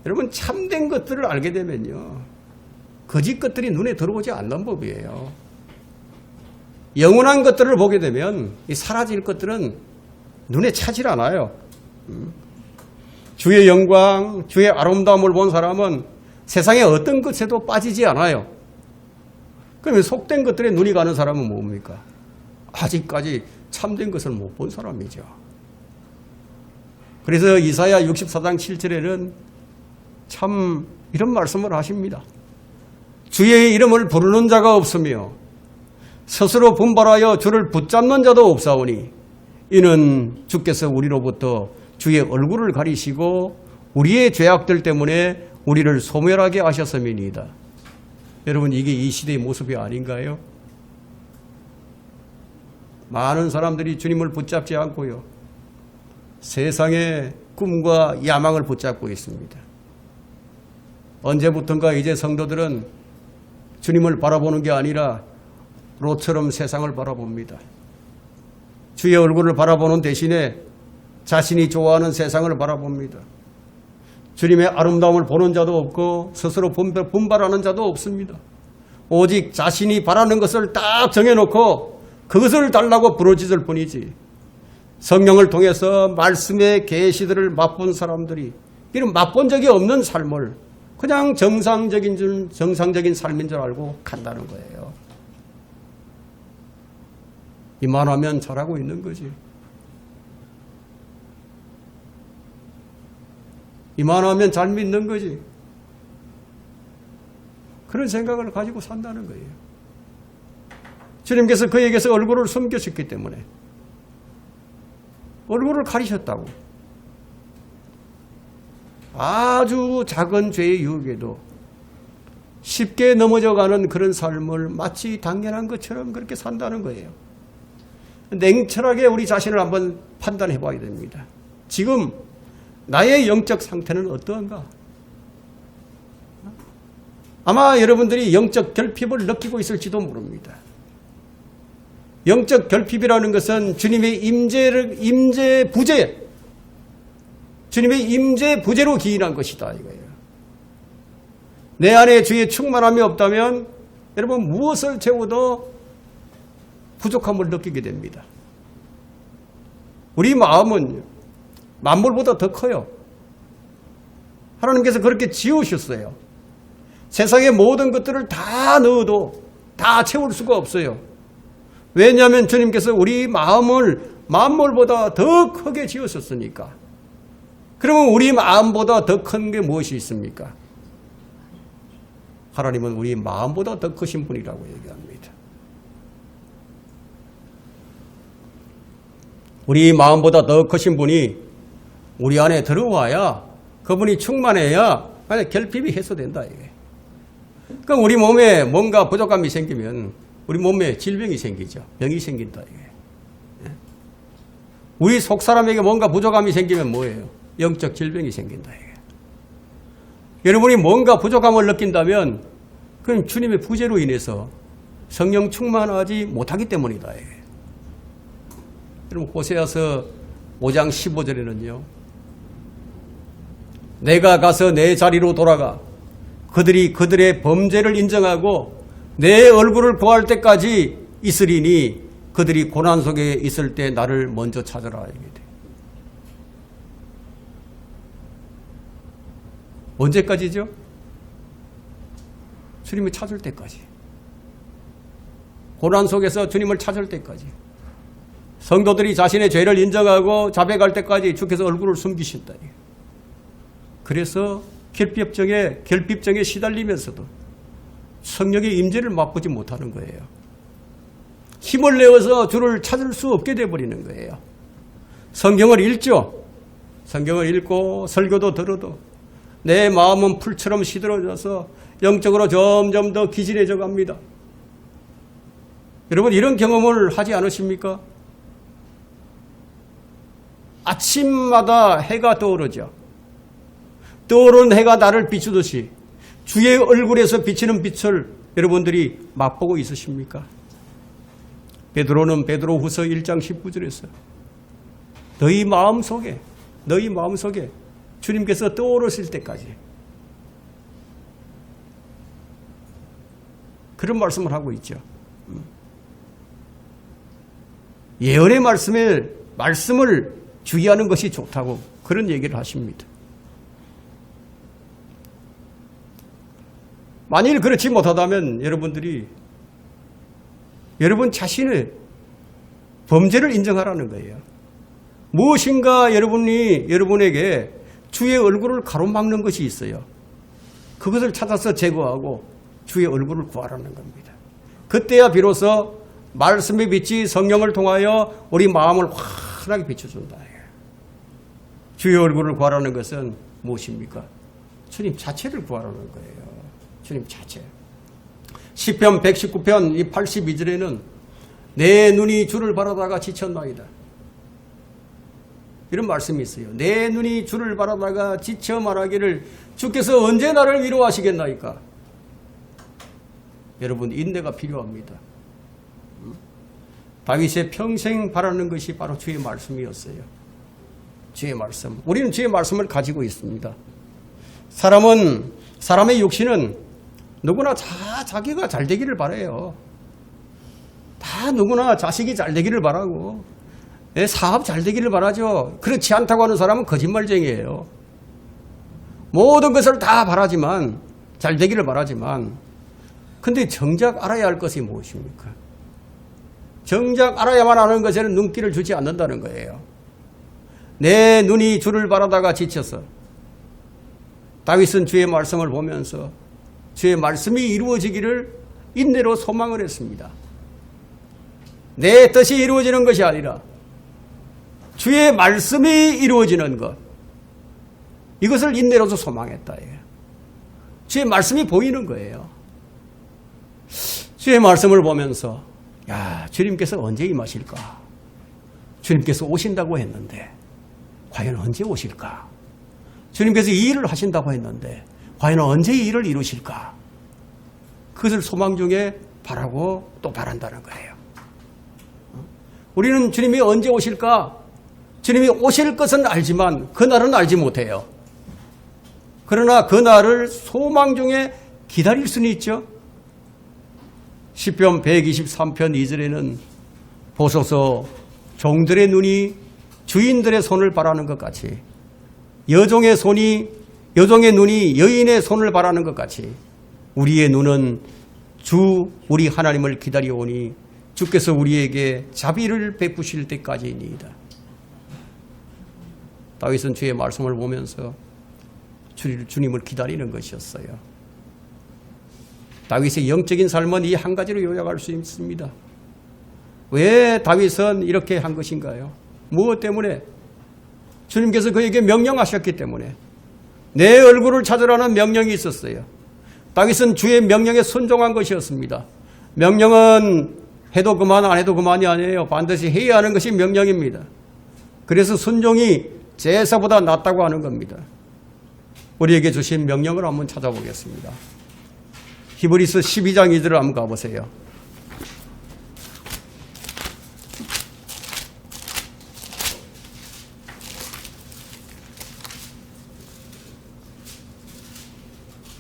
여러분, 참된 것들을 알게 되면요, 거짓 것들이 눈에 들어오지 않는 법이에요. 영원한 것들을 보게 되면 이 사라질 것들은 눈에 차질 않아요. 주의 영광, 주의 아름다움을 본 사람은 세상의 어떤 것에도 빠지지 않아요. 그러면 속된 것들에 눈이 가는 사람은 뭡니까? 아직까지 참된 것을 못 본 사람이죠. 그래서 이사야 64장 7절에는 참 이런 말씀을 하십니다. 주의 이름을 부르는 자가 없으며 스스로 분발하여 주를 붙잡는 자도 없사오니 이는 주께서 우리로부터 주의 얼굴을 가리시고 우리의 죄악들 때문에 우리를 소멸하게 하셨음이니이다. 여러분, 이게 이 시대의 모습이 아닌가요? 많은 사람들이 주님을 붙잡지 않고요, 세상의 꿈과 야망을 붙잡고 있습니다. 언제부턴가 이제 성도들은 주님을 바라보는 게 아니라 롯처럼 세상을 바라봅니다. 주의 얼굴을 바라보는 대신에 자신이 좋아하는 세상을 바라봅니다. 주님의 아름다움을 보는 자도 없고 스스로 분발하는 자도 없습니다. 오직 자신이 바라는 것을 딱 정해놓고 그것을 달라고 부르짖을 뿐이지, 성령을 통해서 말씀의 계시들을 맛본 사람들이 이런 맛본 적이 없는 삶을 그냥 정상적인 삶인 줄 알고 간다는 거예요. 이만하면 잘하고 있는 거지. 이만하면 잘 믿는 거지. 그런 생각을 가지고 산다는 거예요. 주님께서 그에게서 얼굴을 숨기셨기 때문에, 얼굴을 가리셨다고. 아주 작은 죄의 유혹에도 쉽게 넘어져가는 그런 삶을 마치 당연한 것처럼 그렇게 산다는 거예요. 냉철하게 우리 자신을 한번 판단해 봐야 됩니다. 지금 나의 영적 상태는 어떠한가? 아마 여러분들이 영적 결핍을 느끼고 있을지도 모릅니다. 영적 결핍이라는 것은 주님의 임재 부재, 주님의 임재 부재로 기인한 것이다 이거예요. 내 안에 주의 충만함이 없다면 여러분 무엇을 채워도 부족함을 느끼게 됩니다. 우리 마음은 만물보다 더 커요. 하나님께서 그렇게 지으셨어요. 세상의 모든 것들을 다 넣어도 다 채울 수가 없어요. 왜냐하면 주님께서 우리 마음을 만물보다 더 크게 지으셨으니까. 그러면 우리 마음보다 더 큰 게 무엇이 있습니까? 하나님은 우리 마음보다 더 크신 분이라고 얘기합니다. 우리 마음보다 더 크신 분이 우리 안에 들어와야, 그분이 충만해야 결핍이 해소된다 이게. 그러니까 우리 몸에 뭔가 부족함이 생기면 우리 몸에 질병이 생기죠. 병이 생긴다 이게. 우리 속 사람에게 뭔가 부족함이 생기면 뭐예요? 영적 질병이 생긴다 이게. 여러분이 뭔가 부족함을 느낀다면 그건 주님의 부재로 인해서 성령 충만하지 못하기 때문이다 이게. 여러분 호세아서 5장 15절에는요. 내가 가서 내 자리로 돌아가 그들이 그들의 범죄를 인정하고 내 얼굴을 구할 때까지 있으리니 그들이 고난 속에 있을 때 나를 먼저 찾아라. 언제까지죠? 주님을 찾을 때까지. 고난 속에서 주님을 찾을 때까지. 성도들이 자신의 죄를 인정하고 자백할 때까지 주께서 얼굴을 숨기신다. 그래서 결핍증에 시달리면서도 성령의 임재를 맛보지 못하는 거예요. 힘을 내어서 주를 찾을 수 없게 되어버리는 거예요. 성경을 읽죠. 성경을 읽고 설교도 들어도 내 마음은 풀처럼 시들어져서 영적으로 점점 더 기진해져 갑니다. 여러분 이런 경험을 하지 않으십니까? 아침마다 해가 떠오르죠. 떠오르는 해가 나를 비추듯이 주의 얼굴에서 비치는 빛을 여러분들이 맛보고 있으십니까? 베드로는 베드로후서 1장 19절에서 너희 마음속에 주님께서 떠오르실 때까지 그런 말씀을 하고 있죠. 예언의 말씀을 주의하는 것이 좋다고 그런 얘기를 하십니다. 만일 그렇지 못하다면 여러분들이 여러분 자신의 범죄를 인정하라는 거예요. 무엇인가 여러분에게 주의 얼굴을 가로막는 것이 있어요. 그것을 찾아서 제거하고 주의 얼굴을 구하라는 겁니다. 그때야 비로소 말씀의 빛이 성령을 통하여 우리 마음을 환하게 비춰준다. 주의 얼굴을 구하라는 것은 무엇입니까? 주님 자체를 구하라는 거예요. 주님 자체. 시편 119편 이 82절에는 내 눈이 주를 바라다가 지쳤나이다. 이런 말씀이 있어요. 내 눈이 주를 바라다가 지쳐 말하기를 주께서 언제 나를 위로하시겠나이까? 여러분 인내가 필요합니다. 다윗의 평생 바라는 것이 바로 주의 말씀이었어요. 주의 말씀. 우리는 주의 말씀을 가지고 있습니다. 사람의 육신은 누구나 다 자기가 잘 되기를 바라요. 다 누구나 자식이 잘 되기를 바라고 사업 잘 되기를 바라죠. 그렇지 않다고 하는 사람은 거짓말쟁이에요. 모든 것을 다 바라지만 잘 되기를 바라지만 근데 정작 알아야 할 것이 무엇입니까? 정작 알아야만 하는 것에는 눈길을 주지 않는다는 거예요. 내 눈이 주를 바라다가 지쳐서 다윗은 주의 말씀을 보면서 주의 말씀이 이루어지기를 인내로 소망을 했습니다. 내 뜻이 이루어지는 것이 아니라 주의 말씀이 이루어지는 것, 이것을 인내로서 소망했다. 주의 말씀이 보이는 거예요. 주의 말씀을 보면서 야, 주님께서 언제 임하실까? 주님께서 오신다고 했는데 과연 언제 오실까? 주님께서 이 일을 하신다고 했는데 과연 언제 이 일을 이루실까? 그것을 소망 중에 바라고 또 바란다는 거예요. 우리는 주님이 언제 오실까? 주님이 오실 것은 알지만 그날은 알지 못해요. 그러나 그날을 소망 중에 기다릴 수는 있죠. 시편 123편 2절에는 보소서 종들의 눈이 주인들의 손을 바라는 것 같이 여종의 눈이 여인의 손을 바라는 것 같이 우리의 눈은 우리 하나님을 기다려오니 주께서 우리에게 자비를 베푸실 때까지이니이다. 다윗은 주의 말씀을 보면서 주님을 기다리는 것이었어요. 다윗의 영적인 삶은 이 한 가지로 요약할 수 있습니다. 왜 다윗은 이렇게 한 것인가요? 무엇 때문에? 주님께서 그에게 명령하셨기 때문에. 내 얼굴을 찾으라는 명령이 있었어요. 다윗은 주의 명령에 순종한 것이었습니다. 명령은 해도 그만 안 해도 그만이 아니에요. 반드시 해야 하는 것이 명령입니다. 그래서 순종이 제사보다 낫다고 하는 겁니다. 우리에게 주신 명령을 한번 찾아보겠습니다. 히브리서 12장 2절을 한번 가보세요.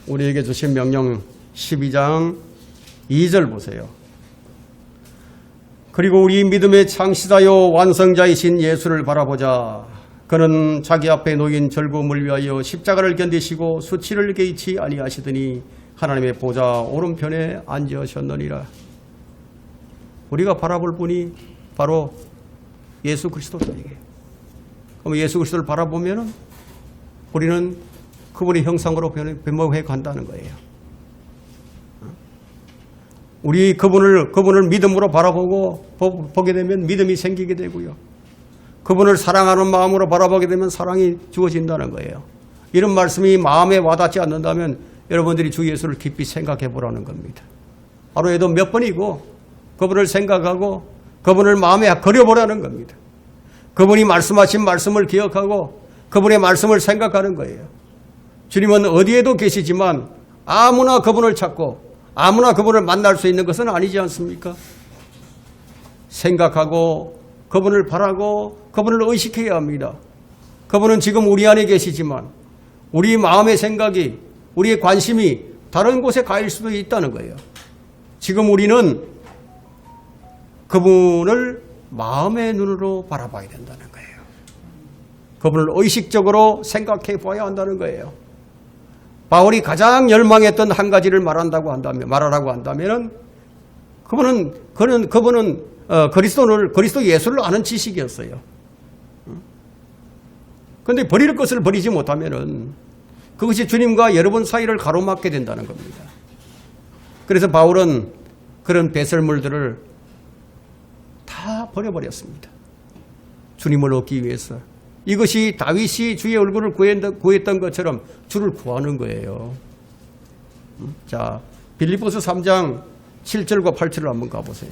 우리에게 주신 명령 12장 2절 보세요. 그리고 우리 믿음의 창시자요 완성자이신 예수를 바라보자. 그는 자기 앞에 놓인 즐거움을 위하여 십자가를 견디시고 수치를 개의치 아니하시더니 하나님의 보좌 오른편에 앉으셨느니라. 우리가 바라볼 분이 바로 예수 그리스도다. 그럼 예수 그리스도를 바라보면 우리는 그분의 형상으로 변모해 간다는 거예요. 우리 그분을 믿음으로 보게 되면 믿음이 생기게 되고요. 그분을 사랑하는 마음으로 바라보게 되면 사랑이 주어진다는 거예요. 이런 말씀이 마음에 와닿지 않는다면 여러분들이 주 예수를 깊이 생각해 보라는 겁니다. 하루에도 몇 번이고 그분을 생각하고 그분을 마음에 그려보라는 겁니다. 그분이 말씀하신 말씀을 기억하고 그분의 말씀을 생각하는 거예요. 주님은 어디에도 계시지만 아무나 그분을 찾고 아무나 그분을 만날 수 있는 것은 아니지 않습니까? 생각하고 그분을 바라고 그분을 의식해야 합니다. 그분은 지금 우리 안에 계시지만 우리 마음의 생각이 우리의 관심이 다른 곳에 가일 수도 있다는 거예요. 지금 우리는 그분을 마음의 눈으로 바라봐야 된다는 거예요. 그분을 의식적으로 생각해 봐야 한다는 거예요. 바울이 가장 열망했던 한 가지를 말하라고 한다면 그분은 그리스도 예수를 아는 지식이었어요. 그런데 버릴 것을 버리지 못하면은 그것이 주님과 여러분 사이를 가로막게 된다는 겁니다. 그래서 바울은 그런 배설물들을 다 버려버렸습니다. 주님을 얻기 위해서. 이것이 다윗이 주의 얼굴을 구했던 것처럼 주를 구하는 거예요. 자, 빌립보서 3장 7절과 8절을 한번 가보세요.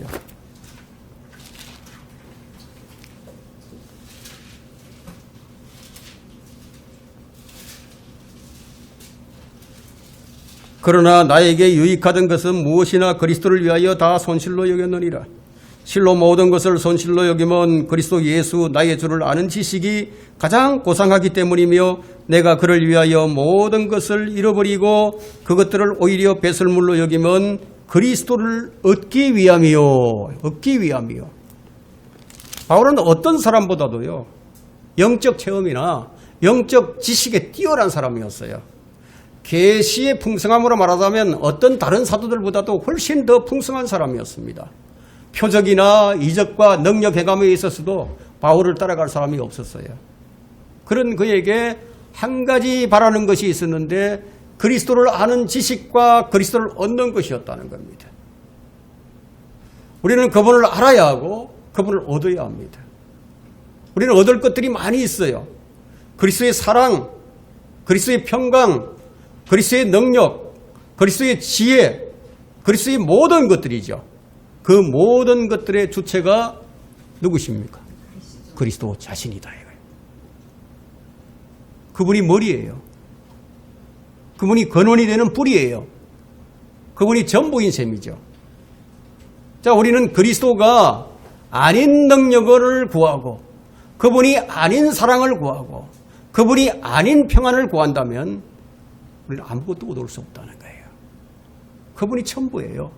그러나 나에게 유익하던 것은 무엇이나 그리스도를 위하여 다 손실로 여겼느니라. 실로 모든 것을 손실로 여기면 그리스도 예수 나의 주를 아는 지식이 가장 고상하기 때문이며 내가 그를 위하여 모든 것을 잃어버리고 그것들을 오히려 배설물로 여기면 그리스도를 얻기 위함이요. 얻기 위함이요. 바울은 어떤 사람보다도요, 영적 체험이나 영적 지식에 뛰어난 사람이었어요. 계시의 풍성함으로 말하자면 어떤 다른 사도들보다도 훨씬 더 풍성한 사람이었습니다. 표적이나 이적과 능력 행함에 있어서도 바울을 따라갈 사람이 없었어요. 그런 그에게 한 가지 바라는 것이 있었는데 그리스도를 아는 지식과 그리스도를 얻는 것이었다는 겁니다. 우리는 그분을 알아야 하고 그분을 얻어야 합니다. 우리는 얻을 것들이 많이 있어요. 그리스도의 사랑, 그리스도의 평강, 그리스도의 능력, 그리스도의 지혜, 그리스도의 모든 것들이죠. 그 모든 것들의 주체가 누구십니까? 그리스도 자신이다. 그분이 머리예요. 그분이 근원이 되는 뿌리예요. 그분이 전부인 셈이죠. 자, 우리는 그리스도가 아닌 능력을 구하고 그분이 아닌 사랑을 구하고 그분이 아닌 평안을 구한다면 우리는 아무것도 얻을 수 없다는 거예요. 그분이 전부예요.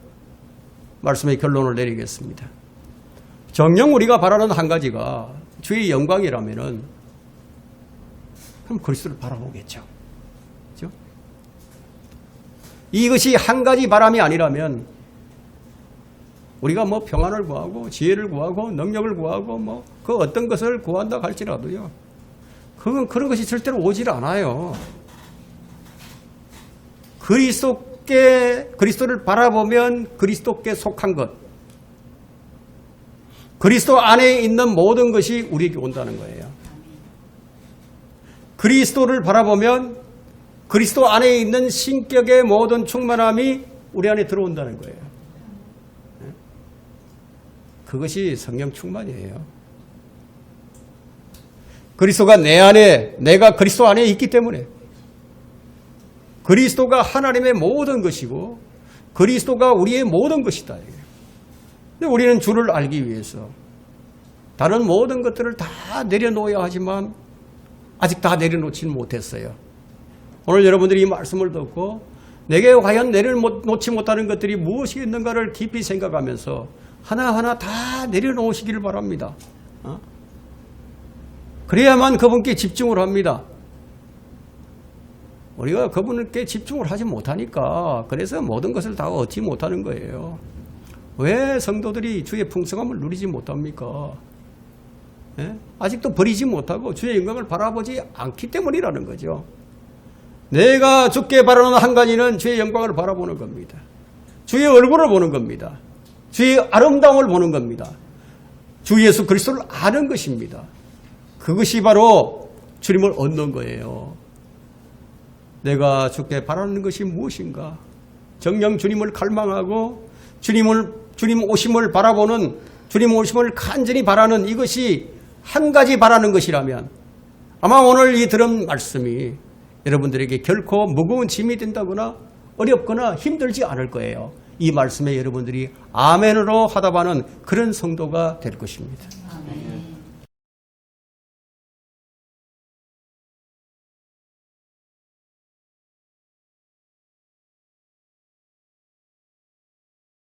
말씀의 결론을 내리겠습니다. 정녕 우리가 바라는 한 가지가 주의 영광이라면은 그럼 그리스도를 바라보겠죠. 그렇죠? 이것이 한 가지 바람이 아니라면 우리가 뭐 평안을 구하고 지혜를 구하고 능력을 구하고 뭐 그 어떤 것을 구한다 할지라도요. 그런 것이 절대로 오질 않아요. 그리스도를 바라보면 그리스도께 속한 것, 그리스도 안에 있는 모든 것이 우리에게 온다는 거예요. 그리스도를 바라보면 그리스도 안에 있는 신격의 모든 충만함이 우리 안에 들어온다는 거예요. 그것이 성령 충만이에요. 그리스도가 내 안에, 내가 그리스도 안에 있기 때문에 그리스도가 하나님의 모든 것이고 그리스도가 우리의 모든 것이다. 근데 우리는 주를 알기 위해서 다른 모든 것들을 다 내려놓아야 하지만 아직 다 내려놓지는 못했어요. 오늘 여러분들이 이 말씀을 듣고 내게 과연 내려놓지 못하는 것들이 무엇이 있는가를 깊이 생각하면서 하나하나 다 내려놓으시기를 바랍니다. 그래야만 그분께 집중을 합니다. 우리가 그분께 집중을 하지 못하니까 그래서 모든 것을 다 얻지 못하는 거예요. 왜 성도들이 주의 풍성함을 누리지 못합니까? 예? 아직도 버리지 못하고 주의 영광을 바라보지 않기 때문이라는 거죠. 내가 주께 바라는 한 가지는 주의 영광을 바라보는 겁니다. 주의 얼굴을 보는 겁니다. 주의 아름다움을 보는 겁니다. 주 예수 그리스도를 아는 것입니다. 그것이 바로 주님을 얻는 거예요. 내가 주께 바라는 것이 무엇인가? 정녕 주님을 갈망하고 주님 오심을 바라보는, 주님 오심을 간절히 바라는 이것이 한 가지 바라는 것이라면 아마 오늘 이 들은 말씀이 여러분들에게 결코 무거운 짐이 된다거나 어렵거나 힘들지 않을 거예요. 이 말씀에 여러분들이 아멘으로 화답하는 그런 성도가 될 것입니다.